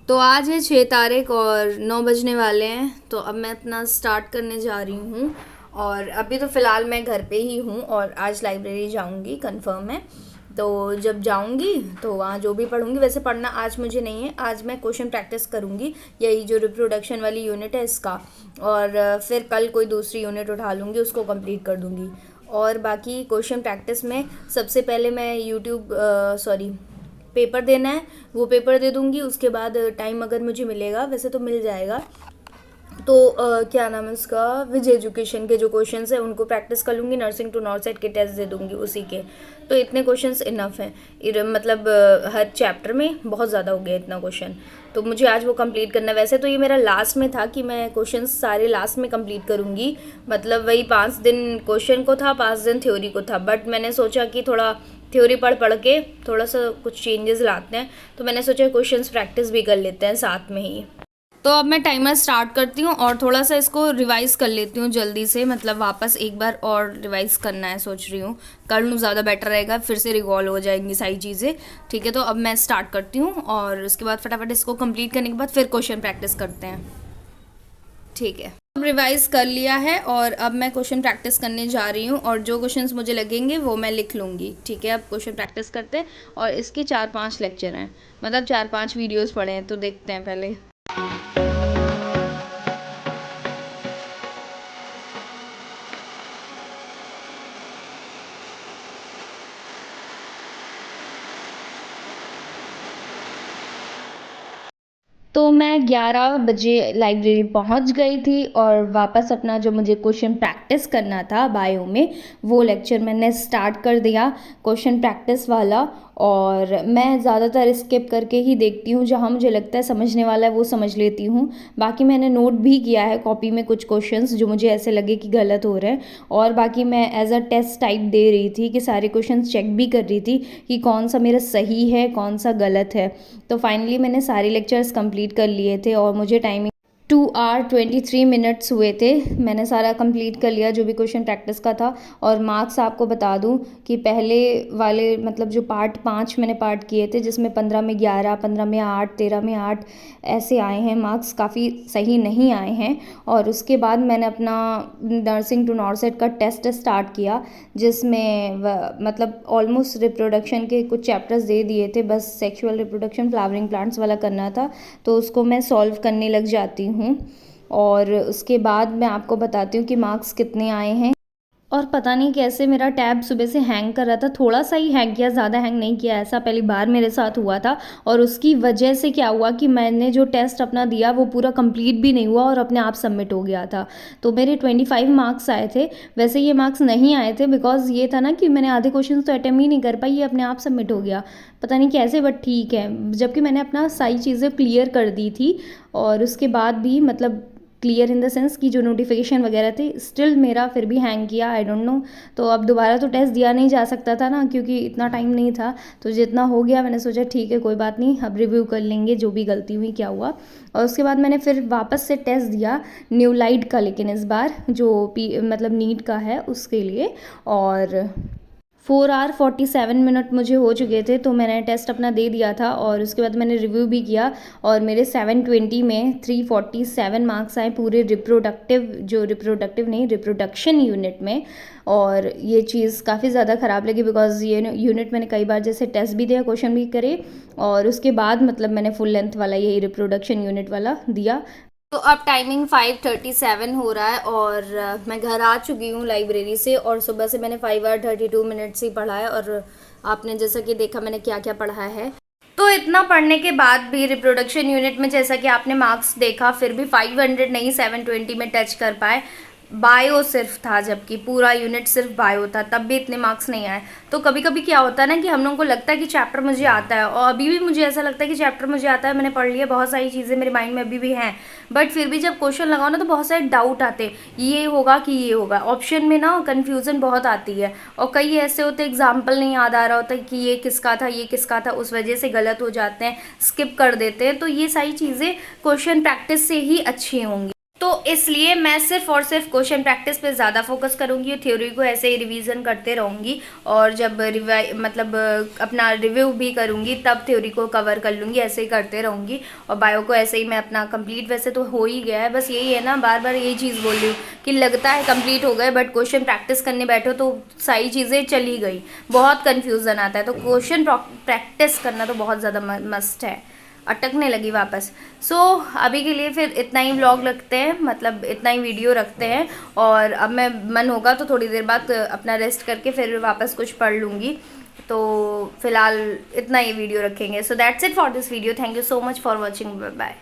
तो आज है 6 तारीख और 9 बजने वाले हैं। तो अब मैं अपना स्टार्ट करने जा रही हूँ। और अभी तो फ़िलहाल मैं घर पे ही हूँ और आज लाइब्रेरी जाऊँगी, कंफर्म है। तो जब जाऊँगी तो वहाँ जो भी पढ़ूँगी, वैसे पढ़ना आज मुझे नहीं है, आज मैं क्वेश्चन प्रैक्टिस करूँगी, यही जो रिप्रोडक्शन वाली यूनिट है इसका। और फिर कल कोई दूसरी यूनिट उठा लूँगी, उसको कंप्लीट कर दूँगी। और बाकी क्वेश्चन प्रैक्टिस में सबसे पहले मैं यूट्यूब सॉरी पेपर देना है, वो पेपर दे दूँगी। उसके बाद टाइम अगर मुझे मिलेगा, वैसे तो मिल जाएगा, तो क्या नाम है उसका, विज एजुकेशन के जो क्वेश्चंस हैं उनको प्रैक्टिस कर लूँगी। नर्सिंग टू नॉर्थ साइड के टेस्ट दे दूँगी उसी के। तो इतने क्वेश्चंस इनफ हैं, मतलब हर चैप्टर में बहुत ज़्यादा हो गया इतना क्वेश्चन। तो मुझे आज वो कंप्लीट करना है। वैसे तो ये मेरा लास्ट में था कि मैं क्वेश्चंस सारे लास्ट में कंप्लीट करूँगी, मतलब वही 5 दिन क्वेश्चन को था, 5 दिन थ्योरी को था। बट मैंने सोचा कि थोड़ा थ्योरी पढ़ पढ़ के थोड़ा सा कुछ चेंजेस लाते हैं, तो मैंने सोचा क्वेश्चंस प्रैक्टिस भी कर लेते हैं साथ में ही। तो अब मैं टाइमर स्टार्ट करती हूँ और थोड़ा सा इसको रिवाइज कर लेती हूँ जल्दी से, मतलब वापस एक बार और रिवाइज करना है सोच रही हूँ। कर लूँ ज़्यादा बेटर रहेगा, फिर से रिकॉल हो जाएंगी सारी चीज़ें। ठीक है, तो अब मैं स्टार्ट करती हूँ और उसके बाद फटाफट इसको कंप्लीट करने के बाद फिर क्वेश्चन प्रैक्टिस करते हैं। ठीक है, अब रिवाइज कर लिया है और अब मैं क्वेश्चन प्रैक्टिस करने जा रही हूँ और जो क्वेश्चंस मुझे लगेंगे वो मैं लिख लूँगी। ठीक है, अब क्वेश्चन प्रैक्टिस करते हैं। और इसके 4-5 लेक्चर हैं, मतलब 4-5 वीडियोस पढ़े हैं, तो देखते हैं पहले। तो मैं 11 बजे लाइब्रेरी पहुंच गई थी और वापस अपना जो मुझे क्वेश्चन प्रैक्टिस करना था बायो में, वो लेक्चर मैंने स्टार्ट कर दिया, क्वेश्चन प्रैक्टिस वाला। और मैं ज़्यादातर स्किप करके ही देखती हूँ, जहाँ मुझे लगता है समझने वाला है वो समझ लेती हूँ। बाकी मैंने नोट भी किया है कॉपी में कुछ क्वेश्चंस जो मुझे ऐसे लगे कि गलत हो रहे हैं। और बाकी मैं एज अ टेस्ट टाइप दे रही थी कि सारे क्वेश्चंस चेक भी कर रही थी कि कौन सा मेरा सही है, कौन सा गलत है। तो फाइनली मैंने सारे लेक्चर्स कंप्लीट कर लिए थे और मुझे टाइमिंग 2 आवर 23 मिनट्स हुए थे। मैंने सारा कंप्लीट कर लिया जो भी क्वेश्चन प्रैक्टिस का था। और मार्क्स आपको बता दूं कि पहले वाले, मतलब जो पार्ट 5 मैंने पार्ट किए थे, जिसमें 15 में 11, 15 में 8, 13 में 8 ऐसे आए हैं मार्क्स, काफ़ी सही नहीं आए हैं। और उसके बाद मैंने अपना नर्सिंग टू नॉर्सेट का टेस्ट स्टार्ट किया, जिसमें मतलब ऑलमोस्ट रिप्रोडक्शन के कुछ चैप्टर्स दे दिए थे, बस सेक्सुअल रिप्रोडक्शन फ्लावरिंग प्लांट्स वाला करना था। तो उसको मैं सॉल्व करने लग जाती हूँ और उसके बाद मैं आपको बताती हूँ कि मार्क्स कितने आए हैं। और पता नहीं कैसे मेरा टैब सुबह से हैंग कर रहा था, थोड़ा सा ही हैंग किया, ज़्यादा हैंग नहीं किया, ऐसा पहली बार मेरे साथ हुआ था। और उसकी वजह से क्या हुआ कि मैंने जो टेस्ट अपना दिया वो पूरा कंप्लीट भी नहीं हुआ और अपने आप सबमिट हो गया था। तो मेरे 25 मार्क्स आए थे। वैसे ये मार्क्स नहीं आए थे, बिकॉज ये था ना कि मैंने आधे क्वेश्चन तो अटेम्प्ट ही नहीं कर पाई, ये अपने आप सबमिट हो गया। पता नहीं कैसे, बट ठीक है, जबकि मैंने अपना सारी चीज़ें क्लियर कर दी थी। और उसके बाद भी, मतलब क्लियर इन द सेंस कि जो नोटिफिकेशन वगैरह थे, स्टिल मेरा फिर भी हैंग किया, आई डोंट नो। तो अब दोबारा तो टेस्ट दिया नहीं जा सकता था ना, क्योंकि इतना टाइम नहीं था। तो जितना हो गया मैंने सोचा ठीक है, कोई बात नहीं, अब रिव्यू कर लेंगे जो भी गलती हुई क्या हुआ। और उसके बाद मैंने फिर वापस से टेस्ट दिया न्यू लाइट का, लेकिन इस बार जो मतलब नीट का है उसके लिए। और 4 आवर 47 मिनट मुझे हो चुके थे, तो मैंने टेस्ट अपना दे दिया था और उसके बाद मैंने रिव्यू भी किया। और मेरे 720 में 347 मार्क्स आए पूरे रिप्रोडक्टिव नहीं, रिप्रोडक्शन यूनिट में। और ये चीज़ काफ़ी ज़्यादा ख़राब लगी, बिकॉज ये यूनिट मैंने कई बार जैसे टेस्ट भी दिया, क्वेश्चन भी करे, और उसके बाद मतलब मैंने फुल लेंथ वाला यही रिप्रोडक्शन यूनिट वाला दिया। तो अब टाइमिंग 5:37 हो रहा है और मैं घर आ चुकी हूँ लाइब्रेरी से। और सुबह से मैंने 5 आवर 32 मिनट्स ही पढ़ा है और आपने जैसा कि देखा मैंने क्या क्या पढ़ा है। तो इतना पढ़ने के बाद भी रिप्रोडक्शन यूनिट में जैसा कि आपने मार्क्स देखा, फिर भी 500 नहीं 720 में टच कर पाए। बायो सिर्फ था, जबकि पूरा यूनिट सिर्फ बायो था, तब भी इतने मार्क्स नहीं आए। तो कभी कभी क्या होता है ना कि हम लोगों को लगता है कि चैप्टर मुझे आता है, और अभी भी मुझे ऐसा लगता है कि चैप्टर मुझे आता है, मैंने पढ़ लिया, बहुत सारी चीज़ें मेरे माइंड में अभी भी हैं। बट फिर भी जब क्वेश्चन लगाओ ना, तो बहुत सारे डाउट आते, ये होगा कि ये होगा, ऑप्शन में ना कन्फ्यूज़न बहुत आती है। और कई ऐसे होते एग्जाम्पल नहीं याद आ रहा होता कि ये किसका था, ये किसका था, उस वजह से गलत हो जाते हैं, स्किप कर देते हैं। तो ये सारी चीज़ें क्वेश्चन प्रैक्टिस से ही अच्छी होंगी। तो तो इसलिए मैं सिर्फ और सिर्फ क्वेश्चन प्रैक्टिस पे ज़्यादा फोकस करूँगी, थ्योरी को ऐसे ही रिवीजन करते रहूँगी, और जब मतलब अपना रिव्यू भी करूँगी तब थ्योरी को कवर कर लूँगी, ऐसे ही करते रहूँगी। और बायो को ऐसे ही मैं अपना कंप्लीट वैसे तो हो ही गया है, बस यही है ना, बार बार यही चीज़ बोल रही हूँ कि लगता है कंप्लीट हो गए, बट क्वेश्चन प्रैक्टिस करने बैठो तो सारी चीज़ें चली गई, बहुत कन्फ्यूज़न आता है। तो क्वेश्चन प्रैक्टिस करना तो बहुत ज़्यादा मस्ट है। अटकने लगी वापस। सो अभी के लिए फिर इतना ही व्लॉग रखते हैं, मतलब इतना ही वीडियो रखते हैं, और अब मैं मन होगा तो थोड़ी देर बाद अपना रेस्ट करके फिर वापस कुछ पढ़ लूँगी। तो फिलहाल इतना ही वीडियो रखेंगे। So that's it for this video. Thank you so much for watching. Bye.